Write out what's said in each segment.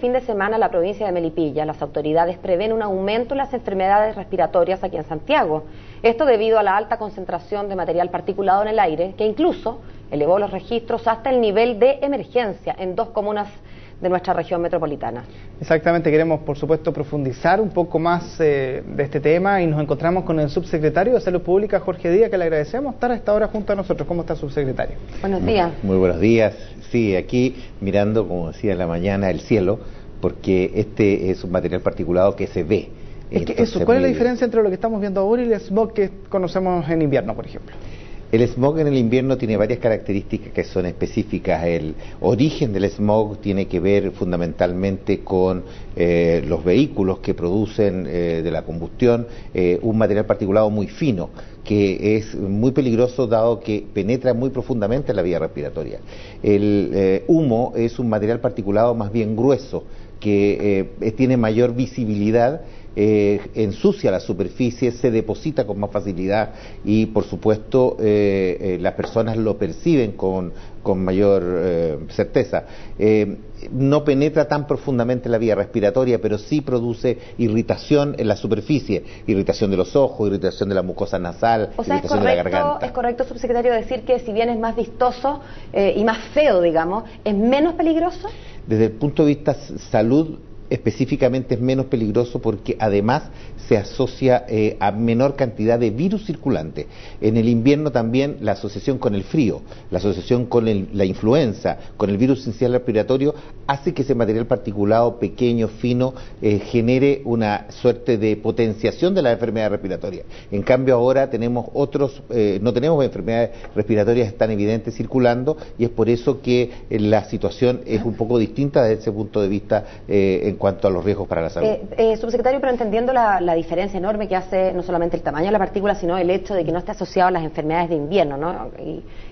Fin de semana en la provincia de Melipilla, las autoridades prevén un aumento en las enfermedades respiratorias aquí en Santiago. Esto debido a la alta concentración de material particulado en el aire, que incluso elevó los registros hasta el nivel de emergencia en 2 comunas de nuestra región metropolitana. Exactamente, queremos por supuesto profundizar un poco más de este tema y nos encontramos con el subsecretario de Salud Pública, Jorge Díaz, que le agradecemos estar a esta hora junto a nosotros. ¿Cómo está, subsecretario? Buenos días. Muy buenos días. Sí, aquí mirando, como decía en la mañana, el cielo, porque este es un material particulado que se ve. ¿Cuál es la diferencia entre lo que estamos viendo ahora y el smog que conocemos en invierno, por ejemplo? El smog en el invierno tiene varias características que son específicas. El origen del smog tiene que ver fundamentalmente con los vehículos que producen de la combustión un material particulado muy fino, que es muy peligroso dado que penetra muy profundamente en la vía respiratoria. El humo es un material particulado más bien grueso, que tiene mayor visibilidad, ensucia la superficie, se deposita con más facilidad y por supuesto las personas lo perciben con mayor certeza. No penetra tan profundamente en la vía respiratoria, pero sí produce irritación en la superficie, irritación de los ojos, irritación de la mucosa nasal, o sea, irritación de la garganta. ¿Es correcto, subsecretario, decir que si bien es más vistoso y más feo, digamos, es menos peligroso? Desde el punto de vista salud, específicamente es menos peligroso porque además se asocia a menor cantidad de virus circulante. En el invierno también la asociación con el frío, la asociación con la influenza, con el virus sincicial respiratorio, hace que ese material particulado pequeño, fino, genere una suerte de potenciación de la enfermedad respiratoria. En cambio ahora tenemos no tenemos enfermedades respiratorias tan evidentes circulando y es por eso que la situación es un poco distinta desde ese punto de vista en cuanto a los riesgos para la salud. Subsecretario, pero entendiendo la diferencia enorme que hace no solamente el tamaño de la partícula, sino el hecho de que no esté asociado a las enfermedades de invierno, ¿no?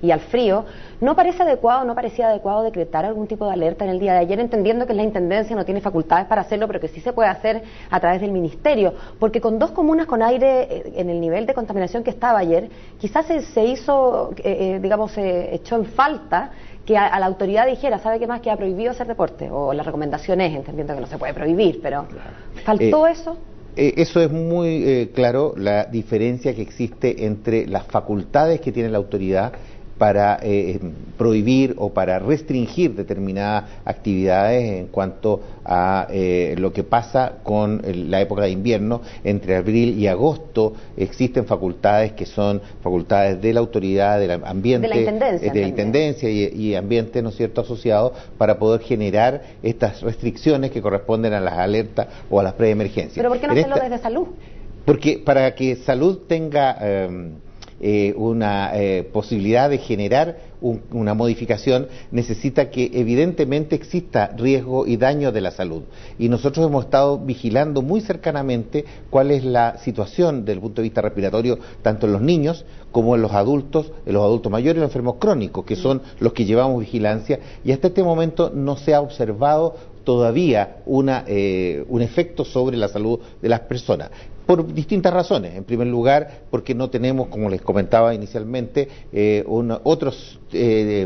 y al frío, ¿no parecía adecuado decretar algún tipo de alerta en el día de ayer, entendiendo que la Intendencia no tiene facultades para hacerlo, pero que sí se puede hacer a través del Ministerio? Porque con 2 comunas con aire en el nivel de contaminación que estaba ayer, quizás se hizo, echó en falta que a la autoridad dijera, ¿sabe qué más? Que ha prohibido hacer deporte, o la recomendación es, entendiendo que no se puede prohibir, pero ¿faltó eso? Eso es muy claro, la diferencia que existe entre las facultades que tiene la autoridad para prohibir o para restringir determinadas actividades en cuanto a lo que pasa con la época de invierno. Entre abril y agosto existen facultades que son facultades de la autoridad, del ambiente, de la Intendencia y ambiente, ¿no es cierto?, asociados para poder generar estas restricciones que corresponden a las alertas o a las preemergencias. ¿Pero por qué no hacerlo desde salud? Porque para que salud tenga una posibilidad de generar una modificación, necesita que evidentemente exista riesgo y daño de la salud. Y nosotros hemos estado vigilando muy cercanamente cuál es la situación desde el punto de vista respiratorio, tanto en los niños como en los adultos mayores y los enfermos crónicos, que son los que llevamos vigilancia, y hasta este momento no se ha observado todavía un efecto sobre la salud de las personas, por distintas razones. En primer lugar, porque no tenemos, como les comentaba inicialmente, otros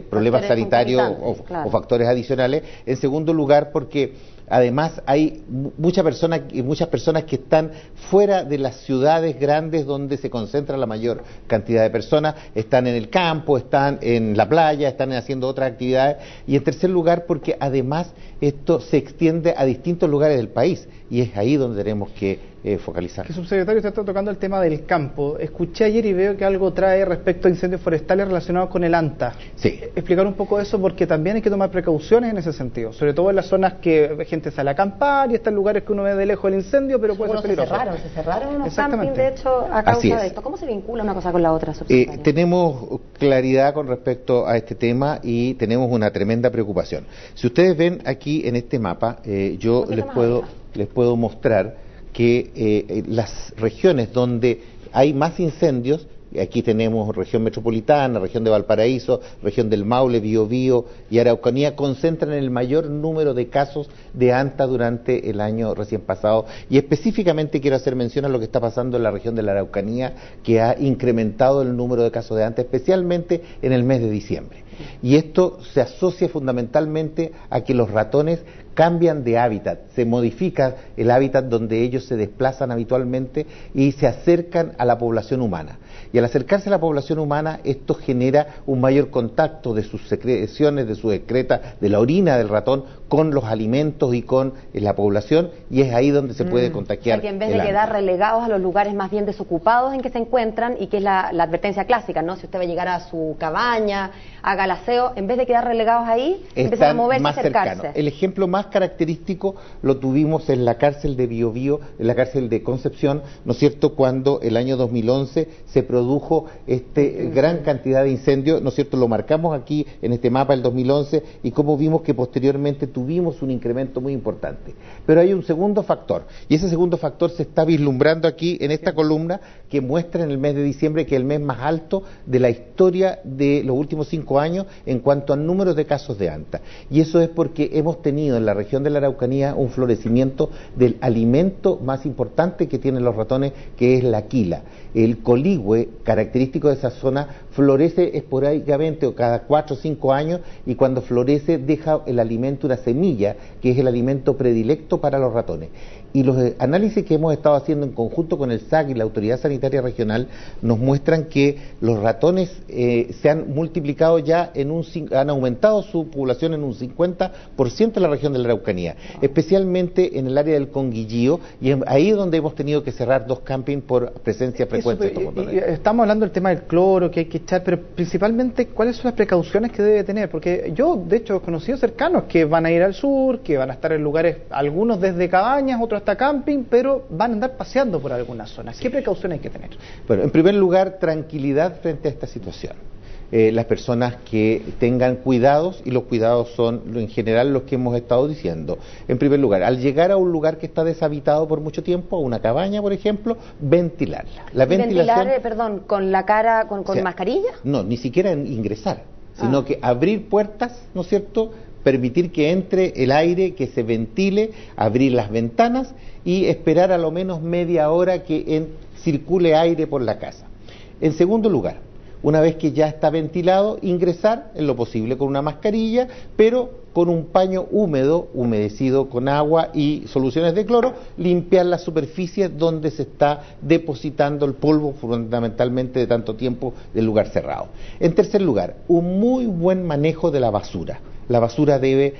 problemas sanitarios o factores adicionales. En segundo lugar, porque además hay muchas personas que están fuera de las ciudades grandes donde se concentra la mayor cantidad de personas, están en el campo, están en la playa, están haciendo otras actividades. Y en tercer lugar, porque además esto se extiende a distintos lugares del país y es ahí donde tenemos que focalizar. Subsecretario, usted está tocando el tema del campo. Escuché ayer y veo que algo trae respecto a incendios forestales relacionados con el ANTA. Sí. Explicar un poco eso, porque también hay que tomar precauciones en ese sentido, sobre todo en las zonas que gente sale a acampar y está en lugares que uno ve de lejos el incendio, pero puede ser peligroso. Se cerraron unos campings, de hecho, a causa de esto. ¿Cómo se vincula una cosa con la otra, subsecretario? Tenemos claridad con respecto a este tema y tenemos una tremenda preocupación. Si ustedes ven aquí en este mapa, yo les puedo mostrar que las regiones donde hay más incendios, aquí tenemos región metropolitana, región de Valparaíso, región del Maule, Biobío y Araucanía, concentran el mayor número de casos de ANTA durante el año recién pasado. Y específicamente quiero hacer mención a lo que está pasando en la región de la Araucanía, que ha incrementado el número de casos de ANTA, especialmente en el mes de diciembre. Y esto se asocia fundamentalmente a que los ratones cambian de hábitat, se modifica el hábitat donde ellos se desplazan habitualmente y se acercan a la población humana. Y al acercarse a la población humana, esto genera un mayor contacto de sus secreciones, de su excreta, de la orina del ratón, con los alimentos y con la población, y es ahí donde se puede contagiar. O sea, que en vez de quedar relegados a los lugares más bien desocupados en que se encuentran, y que es la advertencia clásica, ¿no? Si usted va a llegar a su cabaña, haga el aseo, en vez de quedar relegados ahí, empiezan a moverse y acercarse. Cercano. El ejemplo más característico lo tuvimos en la cárcel de Biobío, en la cárcel de Concepción, ¿no es cierto?, cuando el año 2011 se produjo gran cantidad de incendios, ¿no es cierto?, lo marcamos aquí en este mapa el 2011, y como vimos que posteriormente tuvimos un incremento muy importante. Pero hay un segundo factor, y ese segundo factor se está vislumbrando aquí en esta columna, que muestra en el mes de diciembre que es el mes más alto de la historia de los últimos 5 años en cuanto a números de casos de anta. Y eso es porque hemos tenido en la región de la Araucanía un florecimiento del alimento más importante que tienen los ratones, que es la quila. El coligüe, característico de esa zona, florece esporádicamente o cada 4 o 5 años, y cuando florece deja el alimento, una semilla, que es el alimento predilecto para los ratones. Y los análisis que hemos estado haciendo en conjunto con el SAC y la Autoridad Sanitaria Regional nos muestran que los ratones se han multiplicado ya, han aumentado su población en un 50% en la región de la Araucanía, especialmente en el área del Conguillío, y ahí es donde hemos tenido que cerrar 2 campings por presencia frecuente de estos ratones. Estamos hablando del tema del cloro que hay que echar, pero principalmente, ¿cuáles son las precauciones que debe tener? Porque yo, de hecho, he conocido cercanos que van a ir al sur, que van a estar en lugares, algunos desde cabañas, otros hasta camping, pero van a andar paseando por algunas zonas. ¿Qué precauciones hay que tener? Bueno, en primer lugar, tranquilidad frente a esta situación. Las personas que tengan cuidados, y los cuidados son en general los que hemos estado diciendo. En primer lugar, al llegar a un lugar que está deshabitado por mucho tiempo, a una cabaña, por ejemplo, ventilarla. ¿Ventilar, perdón, con la cara, con mascarilla? No, ni siquiera ingresar, sino que abrir puertas, ¿no es cierto?, permitir que entre el aire, que se ventile, abrir las ventanas y esperar a lo menos media hora que circule aire por la casa. En segundo lugar, una vez que ya está ventilado, ingresar en lo posible con una mascarilla, pero con un paño húmedo, humedecido con agua y soluciones de cloro, limpiar las superficies donde se está depositando el polvo, fundamentalmente de tanto tiempo del lugar cerrado. En tercer lugar, un muy buen manejo de la basura. La basura debe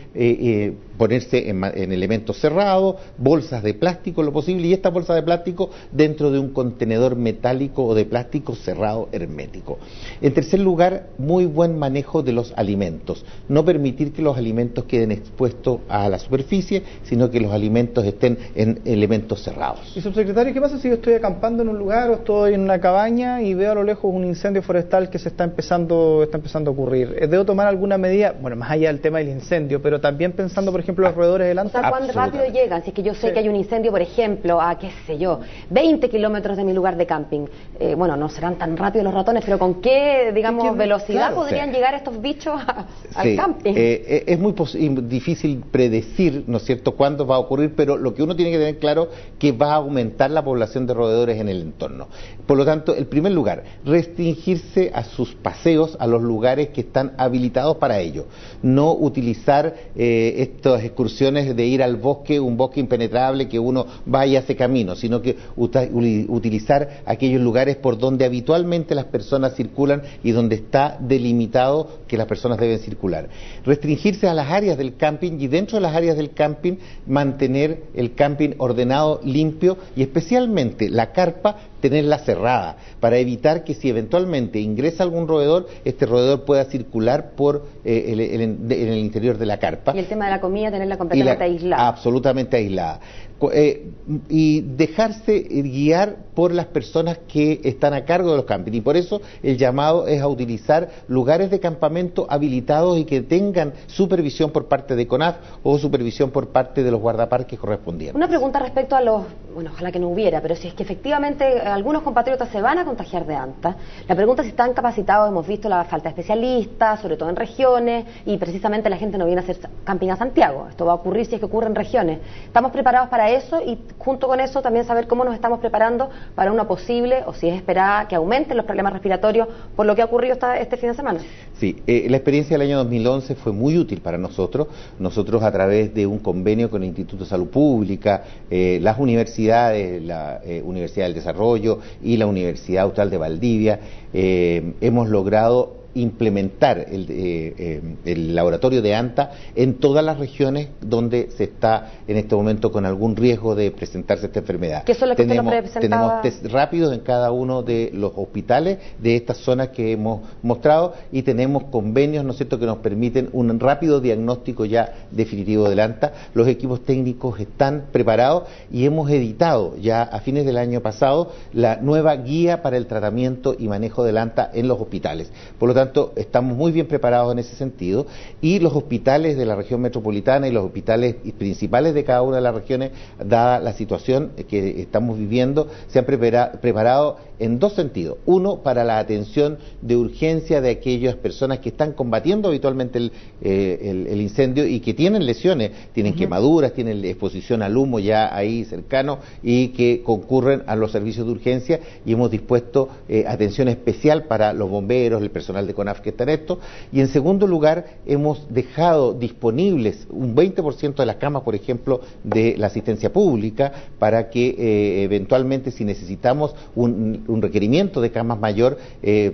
ponerse en elementos cerrados, bolsas de plástico lo posible, y esta bolsa de plástico dentro de un contenedor metálico o de plástico cerrado hermético. En tercer lugar, muy buen manejo de los alimentos. No permitir que los alimentos queden expuestos a la superficie, sino que los alimentos estén en elementos cerrados. Y subsecretario, ¿qué pasa si yo estoy acampando en un lugar o estoy en una cabaña y veo a lo lejos un incendio forestal que se está empezando a ocurrir? ¿Debo tomar alguna medida, bueno, más allá del tema del incendio, pero también pensando, por ejemplo, los roedores del anta? O sea, ¿cuán rápido llegan? Si es que yo sé que hay un incendio, por ejemplo, a, qué sé yo, 20 kilómetros de mi lugar de camping. Bueno, no serán tan rápidos los ratones, pero ¿con qué, digamos, velocidad podrían llegar estos bichos al camping? Es muy difícil predecir, ¿no es cierto?, cuándo va a ocurrir, pero lo que uno tiene que tener claro que va a aumentar la población de roedores en el entorno. Por lo tanto, en primer lugar, restringirse a sus paseos a los lugares que están habilitados para ello. No utilizar estas excursiones de ir al bosque, un bosque impenetrable que uno vaya y hace camino, sino que utilizar aquellos lugares por donde habitualmente las personas circulan y donde está delimitado que las personas deben circular. Restringirse a las áreas del camping, y dentro de las áreas del camping mantener el camping ordenado, limpio, y especialmente la carpa tenerla cerrada, para evitar que si eventualmente ingresa algún roedor, este roedor pueda circular por en el interior de la carpa. Y el tema de la comida, tenerla completamente aislada. Absolutamente aislada. Y dejarse guiar por las personas que están a cargo de los campings, y por eso el llamado es a utilizar lugares de campamento habilitados y que tengan supervisión por parte de CONAF o supervisión por parte de los guardaparques correspondientes. Una pregunta respecto a los, bueno, ojalá que no hubiera, pero si es que efectivamente algunos compatriotas se van a contagiar de anta. La pregunta es si están capacitados. Hemos visto la falta de especialistas, sobre todo en regiones, y precisamente la gente no viene a hacer camping a Santiago. Esto va a ocurrir si es que ocurre en regiones. ¿Estamos preparados para eso? Y junto con eso también saber cómo nos estamos preparando para una posible, o si es esperada, que aumenten los problemas respiratorios por lo que ha ocurrido este fin de semana. Sí, la experiencia del año 2011 fue muy útil para nosotros. Nosotros, a través de un convenio con el Instituto de Salud Pública, las universidades, la Universidad del Desarrollo y la Universidad Austral de Valdivia, hemos logrado implementar el laboratorio de ANTA en todas las regiones donde se está en este momento con algún riesgo de presentarse esta enfermedad. ¿Qué son los que usted nos presentaba? Tenemos test rápidos en cada uno de los hospitales de estas zonas que hemos mostrado, y tenemos convenios, ¿no es cierto?, que nos permiten un rápido diagnóstico ya definitivo del ANTA. Los equipos técnicos están preparados y hemos editado ya a fines del año pasado la nueva guía para el tratamiento y manejo del ANTA en los hospitales. Por lo tanto, estamos muy bien preparados en ese sentido, y los hospitales de la región metropolitana y los hospitales principales de cada una de las regiones, dada la situación que estamos viviendo, se han preparado en dos sentidos. Uno, para la atención de urgencia de aquellas personas que están combatiendo habitualmente el incendio y que tienen lesiones, tienen quemaduras, tienen exposición al humo ya ahí cercano, y que concurren a los servicios de urgencia, y hemos dispuesto atención especial para los bomberos, el personal de CONAF que está en esto. Y en segundo lugar, hemos dejado disponibles un 20% de las camas, por ejemplo, de la asistencia pública, para que eventualmente, si necesitamos un requerimiento de camas mayor,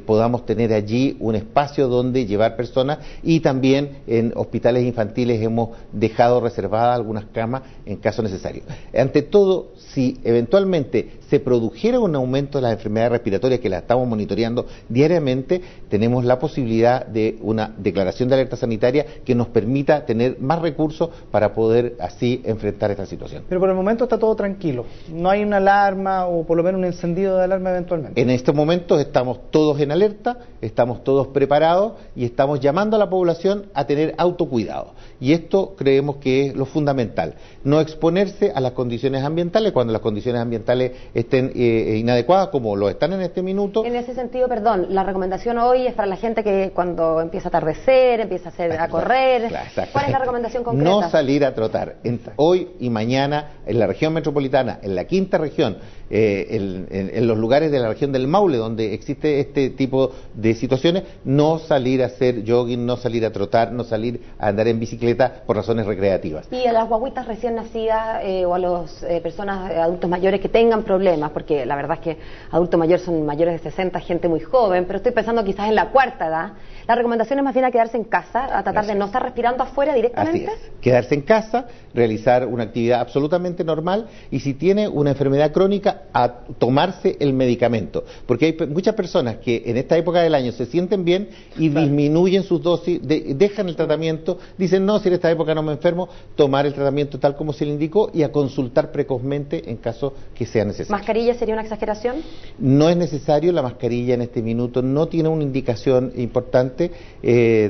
podamos tener allí un espacio donde llevar personas. Y también en hospitales infantiles hemos dejado reservadas algunas camas en caso necesario. Ante todo, si eventualmente se produjera un aumento de las enfermedades respiratorias, que las estamos monitoreando diariamente, tenemos la posibilidad de una declaración de alerta sanitaria que nos permita tener más recursos para poder así enfrentar esta situación. Pero por el momento está todo tranquilo, no hay una alarma o por lo menos un encendido de alarma eventualmente. En estos momentos estamos todos en alerta, estamos todos preparados y estamos llamando a la población a tener autocuidado. Y esto creemos que es lo fundamental, no exponerse a las condiciones ambientales cuando las condiciones ambientales estén inadecuadas, como lo están en este minuto. En ese sentido, perdón, la recomendación hoy es para la gente que cuando empieza a atardecer, empieza a correr. ¿Cuál es la recomendación concreta? No salir a trotar. Hoy y mañana en la región metropolitana, en la quinta región, en los lugares de la región del Maule donde existe este tipo de situaciones, no salir a hacer jogging, no salir a trotar, no salir a andar en bicicleta por razones recreativas. Y a las guaguitas recién nacidas o a las personas, adultos mayores que tengan problemas, porque la verdad es que adultos mayores son mayores de 60, gente muy joven, pero estoy pensando quizás en la cuarta edad. La recomendación es más bien a quedarse en casa, a tratar de no estar respirando afuera directamente. Así es, quedarse en casa, realizar una actividad absolutamente normal, y si tiene una enfermedad crónica, a tomarse el medicamento, porque hay muchas personas que en esta época del año se sienten bien y disminuyen sus dosis, dejan el tratamiento, dicen no, si en esta época no me enfermo, tomar el tratamiento tal como se le indicó y a consultar precozmente en caso que sea necesario. ¿Mascarilla sería una exageración? No es necesario, la mascarilla en este minuto no tiene una indicación importante,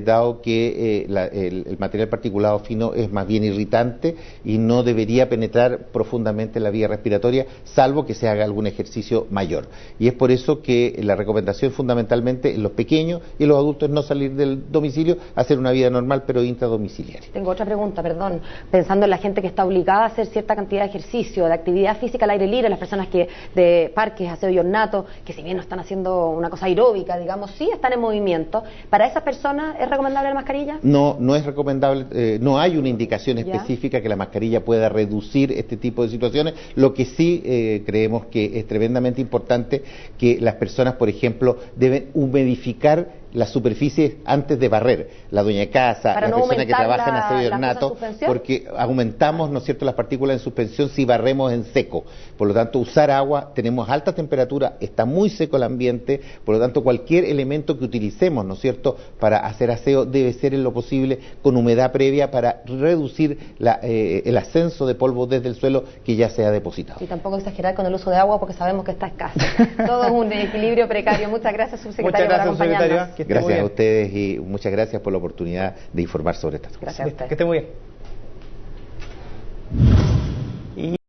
dado que el material particulado fino es más bien irritante y no debería penetrar profundamente en la vía respiratoria, salvo que se haga algún ejercicio mayor. Y es por eso que la recomendación fundamentalmente en los pequeños y en los adultos es no salir del domicilio, hacer una vida normal pero intradomiciliaria. Tengo otra pregunta, perdón. Pensando en la gente que está obligada a hacer cierta cantidad de ejercicio, de actividad física al aire libre, las personas que de parques, aseo y ornato, que si bien no están haciendo una cosa aeróbica, digamos, sí están en movimiento, ¿para esas personas es recomendable la mascarilla? No, no es recomendable, no hay una indicación específica que la mascarilla pueda reducir este tipo de situaciones. Lo que sí creemos que es tremendamente importante que las personas, por ejemplo, deben humidificar las superficies antes de barrer, la dueña de casa, la persona que trabaja en aseo y ornato, porque aumentamos, ¿no es cierto?, las partículas en suspensión si barremos en seco. Por lo tanto, usar agua, tenemos alta temperatura, está muy seco el ambiente, por lo tanto, cualquier elemento que utilicemos, ¿no es cierto?, para hacer aseo debe ser en lo posible con humedad previa para reducir el ascenso de polvo desde el suelo que ya se ha depositado. Y tampoco exagerar con el uso de agua porque sabemos que está escasa. Todo es un equilibrio precario. Muchas gracias, subsecretario, por acompañarnos. Gracias a ustedes y muchas gracias por la oportunidad de informar sobre estas cosas. Gracias a ustedes. Que esté muy bien.